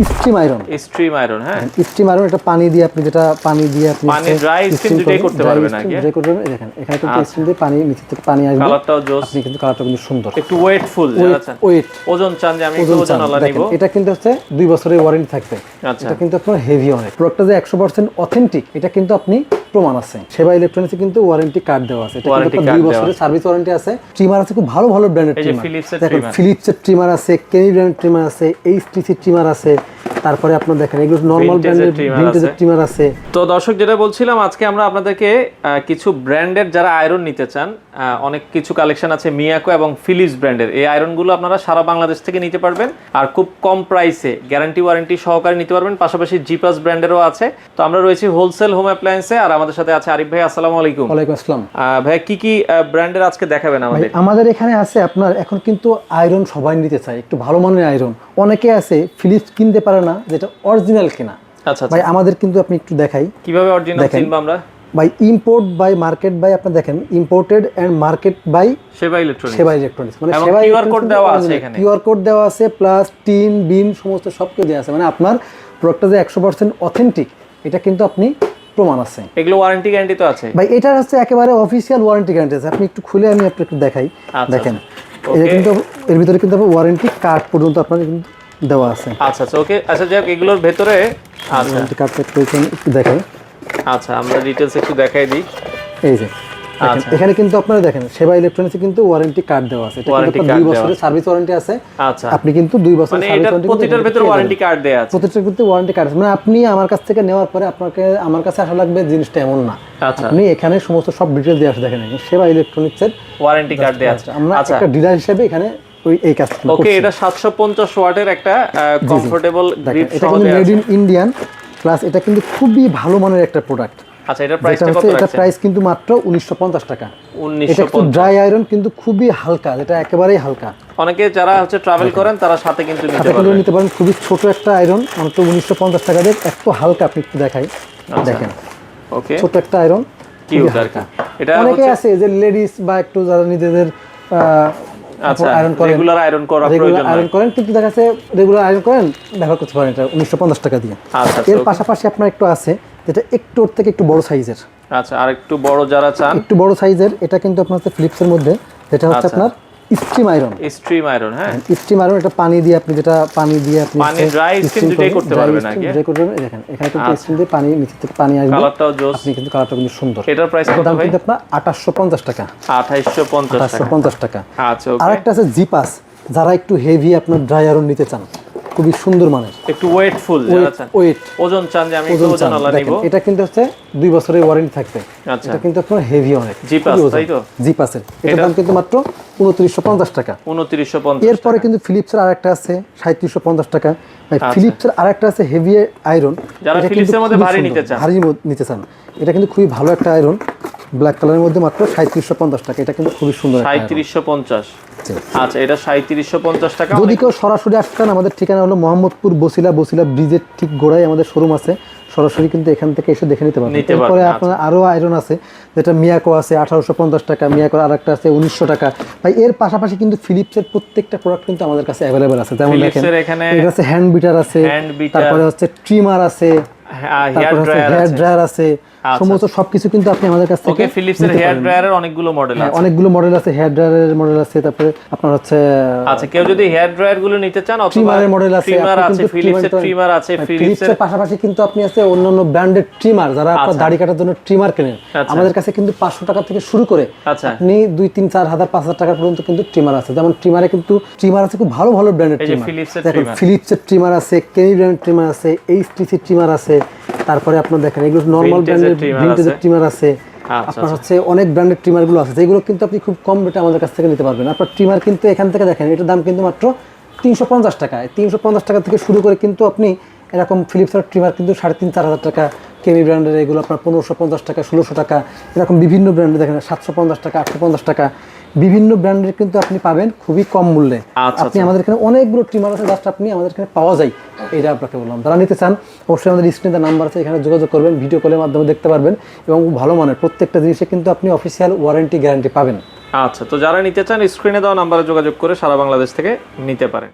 Steam iron. Stream iron, হ্যাঁ steam iron, এটা পানি দিয়ে আপনি যেটা পানি দিয়ে আপনি পানি ড্রাই স্টিম দুটোই করতে পারবেন নাকি? ড্রাই করতে পারবেন। দেখেন এখানে কিন্তু স্টিম দিয়ে পানি নিচে থেকে পানি আসবে, কালারটাও জোস, আপনি কিন্তু কালারটা কিন্তু সুন্দর, একটু ওয়েটফুল যারা চান, ওয়েট ওজন চান যে আমি একটু ওজনওয়ালা নিব। এটা কিন্তু হচ্ছে 2 বছরের ওয়ারেন্টি থাকবে। আচ্ছা, এটা কিন্তু আপনার হেভি অনেক, প্রোডাক্টটা যে 100% অথেন্টিক এটা কিন্তু আপনি প্রমাণ আছে। সেবা ইলেকট্রনিক্সে কিন্তু ওয়ারেন্টি কার্ড দেওয়া আছে, এটা কিন্তু 2 বছরের সার্ভিস ওয়ারেন্টি আছে। ট্রিমার আছে খুব ভালো ভালো ব্র্যান্ডের ট্রিমার, দেখেন ফিলিপসের ট্রিমার আছে, কেনি ব্র্যান্ডের ট্রিমার আছে, এইচটিসি ট্রিমার আছে, তারপরে আপনার দেখেন এগুলো নরমাল ব্র্যান্ডের ভিনটেজের ট্রিমার আছে। তো দর্শক যেটা বলছিলাম, আজকে আমরা আপনাদেরকে কিছু ব্র্যান্ডের যারা আয়রন নিতে চান, অনেক কিছু কালেকশন আছে মিয়াকো এবং ফিলিপস ব্র্যান্ডের। এই আয়রনগুলো আপনারা সারা বাংলাদেশ থেকে নিতে পারবেন আর খুব কম প্রাইসে গ্যারান্টি ওয়ারেন্টি সহকারে নিতে পারবেন। পাশাপাশি জিপাস ব্র্যান্ডেরও আছে। তো আমরা রয়েছি হোলসেল হোম অ্যাপ্লায়েন্সে, আর আমাদের সাথে আছে আরিফ ভাই। আসসালামু আলাইকুম। ওয়ালাইকুম আসসালাম। ভাই কি কি ব্র্যান্ডের আজকে দেখাবেন আমাদের? আমাদের এখানে আছে আপনার, এখন কিন্তু আয়রন সবাই নিতে চায়, একটু ভালো মানের আয়রন। অনেকে আছে ফিলিপস কিনতে পারে না, যেটা অরিজিনাল কিনা। আচ্ছা ভাই আমাদের কিন্তু আপনি একটু দেখাই কিভাবে অরিজিনাল চিনব আমরা। By import by market by, আপনি দেখেন imported and market by Sheba electronics. Sheba electronics মানে সেবা কিউআর কোড দেওয়া আছে এখানে, কিউআর কোড দেওয়া আছে, প্লাস টিন বিন সমস্ত সবকিছু দেওয়া আছে। মানে আপনার প্রোডাক্টটা যে 100% অথেন্টিক এটা কিন্তু আপনি প্রমাণ আছে। এগুলো ওয়ারেন্টি গ্যারান্টি তো আছে ভাই, এটা হচ্ছে একেবারে অফিশিয়াল ওয়ারেন্টি গ্যারান্টি আছে। আপনি একটু খুলে আমি আপনাকে একটু দেখাই। দেখেন এটা কিন্তু এর ভিতরে কিন্তু ওয়ারেন্টি কার্ড পর্যন্ত আপনার কিন্তু দেওয়া আছে। আচ্ছা আচ্ছা ওকে। আচ্ছা যাক, এগুলোর ভেতরে ওয়ারেন্টি কার্ডটা একটু দেখাই। আচ্ছা আমরা ডিটেইলস একটু দেখাই দিই। এই যে এখানে কিন্তু আপনারা দেখেন সেবা ইলেকট্রনিক্সে কিন্তু ওয়ারেন্টি কার্ড দেওয়া আছে, এটা কিন্তু 2 বছরের সার্ভিস ওয়ারেন্টি আছে। আচ্ছা আপনি কিন্তু 2 বছরের সার্ভিস ওয়ারেন্টি, প্রতিটার ভিতরে ওয়ারেন্টি কার্ড দেয়া আছে, প্রতিটার কিন্তু ওয়ারেন্টি কার্ড আছে। মানে আপনি আমার কাছ থেকে নেওয়ার পরে আপনাকে আমার কাছে আসা লাগবে জিনিসটা এমন না। আচ্ছা আপনি এখানে সমস্ত সব ডিটেইলস দেওয়া আছে। দেখেন সেবা ইলেকট্রনিক্সের ওয়ারেন্টি কার্ড দেয়া আছে। আমরা একটা ডিলার হিসেবে এখানে এই কাজ করছি। ওকে, এটা 750 ওয়াটের একটা কমফোর্টেবল গ্রিপ এটা কিন্তু মেড ইন ইন্ডিয়ান, প্লাস এটা কিন্তু খুবই ভালো মানের একটা প্রোডাক্ট। আচ্ছা এটার প্রাইসটা কত? এটা প্রাইস কিন্তু মাত্র 1950 টাকা। 1950। এটা কিন্তু ড্রাই আয়রন কিন্তু খুবই হালকা, এটা একেবারেই হালকা। অনেকে যারা হচ্ছে ট্রাভেল করেন তারা সাথে কিন্তু নিতে পারেন। খুবই ছোট একটা আয়রন, মাত্র 1950 টাকা দিয়ে। একটু হালকা, আপনি একটু দেখাই। দেখেন ওকে, ছোট একটা আয়রন, কিউট হালকা। এটা অনেকে আছে যে লেডিস বা একটু যারা নিজেদের আচ্ছা আয়রন করেন, রেগুলার আয়রন করা প্রয়োজন আয়রন করেন, কিন্তু দেখা যাচ্ছে রেগুলার আয়রন করেন ব্যবহার করতে পারেন এটা 1950 টাকা দিয়ে। আচ্ছা এর পাশাপাশি আপনার একটু আছে যেটা একটু ওর থেকে একটু বড় সাইজের। আচ্ছা আর একটু বড় যারা চান, একটু বড় সাইজের, এটা কিন্তু আপনার হচ্ছে ফিলিপসের মধ্যে, যেটা হচ্ছে আপনার স্টিম আয়রন। স্ট্রিম আয়রন, হ্যাঁ স্টিম আয়রন, এটা পানি দিয়ে আপনি যেটা পানি দিয়ে আপনি পানি ড্রাই স্টিম দুটোই করতে পারবেন নাকি? ড্রাই করতে পারবেন। দেখেন এখানে কিন্তু স্টিম দিয়ে পানি নিচে থেকে পানি আসবে, কালারটাও জোস, আপনি কিন্তু কালারটা কিন্তু সুন্দর। এটার প্রাইস কত দাম ভাই? কিন্তু আপনার 2850 টাকা। 2850 টাকা। আচ্ছা ওকে। আরেকটা আছে জিপাস, যারা একটু হেভি আপনার ড্রাই আয়রন নিতে চান, খুবই সুন্দর মানের, একটু ওয়েটফুল যারা চান, ওজন চান যে আমি একটু ওজনওয়ালা নিব। এটা কিন্তু হচ্ছে 2 বছরের ওয়ারেন্টি থাকবে। আচ্ছা এটা কিন্তু আপনার হেভি অনেক, জিপাস তাই তো? জিপাসের এটার দাম কিন্তু মাত্র 2950 টাকা। 2950। এরপরে কিন্তু ফিলিপসের আরেকটা আছে 3750 টাকা। ফিলিপসের আরেকটা আছে হেভি আয়রন, যারা ফিলিপসের মধ্যে ভারী নিতে চান, এটা কিন্তু খুবই ভালো একটা আয়রন, ব্ল্যাক কালারের মধ্যে মাত্র 3750 টাকা। এটা কিন্তু খুবই সুন্দর। 3750। আচ্ছা এটা 3750 টাকা। যদি কেউ সরাসরি আসতেন, আমাদের ঠিকানা হলো মোহাম্মদপুর বসিলা ব্রিজের ঠিক গোড়ায় আমাদের শোরুম আছে। সরাসরি কিন্তু এখান থেকে এসে দেখে নিতে পারবেন। এরপরে আপনার আরো আয়রন আছে, যেটা মিয়াকো আছে 1850 টাকা, মিয়াকোর আরেকটা আছে 1900 টাকা। ভাই এর পাশাপাশি কিন্তু ফিলিপসের প্রত্যেকটা প্রোডাক্ট কিন্তু আমাদের কাছে अवेलेबल আছে। যেমন দেখেন এটা আছে হ্যান্ড বিটার আছে, তারপরে হচ্ছে ট্রিমার আছে, হেয়ার ড্রায়ার আছে, সমস্ত সবকিছু কিন্তু আপনি আমাদের কাছ থেকে। ওকে, ফিলিপসের হেয়ার ড্রায়ারের অনেকগুলো মডেল আছে, অনেকগুলো মডেল আছে, হেয়ার ড্রায়ারের মডেল আছে, তারপরে আপনার হচ্ছে আচ্ছা কেউ যদি হেয়ার ড্রায়ার গুলো নিতে চান অথবা ট্রিমারের মডেল আছে, ফিলিপসের ট্রিমার আছে, ফিলিপসের পাশাপাশি কিন্তু আপনি আছে অন্যান্য ব্র্যান্ডের ট্রিমার, যারা আপনার দাড়ি কাটার জন্য ট্রিমার কেনেন, আমাদের কাছে কিন্তু 500 টাকা থেকে শুরু করে আপনি 2, 3, 4 হাজার 5,000 টাকা পর্যন্ত কিন্তু ট্রিমার আছে। যেমন ট্রিমারে কিন্তু ট্রিমার আছে খুব ভালো ভালো ব্র্যান্ডের ট্রিমার। দেখেন ফিলিপসের ট্রিমার আছে, কেনি ব্র্যান্ডের ট্রিমার আছে, এইচটিসি ট্রিমার আছে, তারপরে আপনার দেখেন এগুলো নরমাল ব্র্যান্ডের ভিনটেজের ট্রিমার আছে, আপনার হচ্ছে অনেক ব্র্যান্ডের ট্রিমার গুলো আছে, যেগুলো কিন্তু আপনি খুব কম রেটে আমাদের কাছ থেকে নিতে পারবেন। আপনার ট্রিমার কিন্তু এখান থেকে দেখেন এটার দাম কিন্তু মাত্র 350 টাকা। 350 টাকা থেকে শুরু করে কিন্তু আপনি এরকম ফিলিপসের ট্রিমার কিন্তু 3,500-4 হাজার টাকা, কেমি ব্র্যান্ডের এগুলো আপনার 1550 টাকা, 1600 টাকা, এরকম বিভিন্ন ব্র্যান্ডের দেখেন 750 টাকা, 850 টাকা, বিভিন্ন ব্র্যান্ডের কিন্তু আপনি পাবেন খুবই কম মূল্যে। আপনি আমাদের এখানে অনেকগুলো ট্রিমার আছে, জাস্ট আপনি আমাদের এখানে পাওয়া যায়, এটা আপনাকে বললাম। যারা নিতে চান অবশ্যই আমাদের স্ক্রিনে নাম্বার আছে, এখানে যোগাযোগ করবেন, ভিডিও কলের মাধ্যমে দেখতে পারবেন, এবং ভালো মানের প্রত্যেকটা জিনিসে কিন্তু আপনি অফিসিয়াল ওয়ারেন্টি গ্যারান্টি পাবেন। আচ্ছা, তো যারা নিতে চান স্ক্রিনে দেওয়া নাম্বারে যোগাযোগ করে সারা বাংলাদেশ থেকে নিতে পারেন।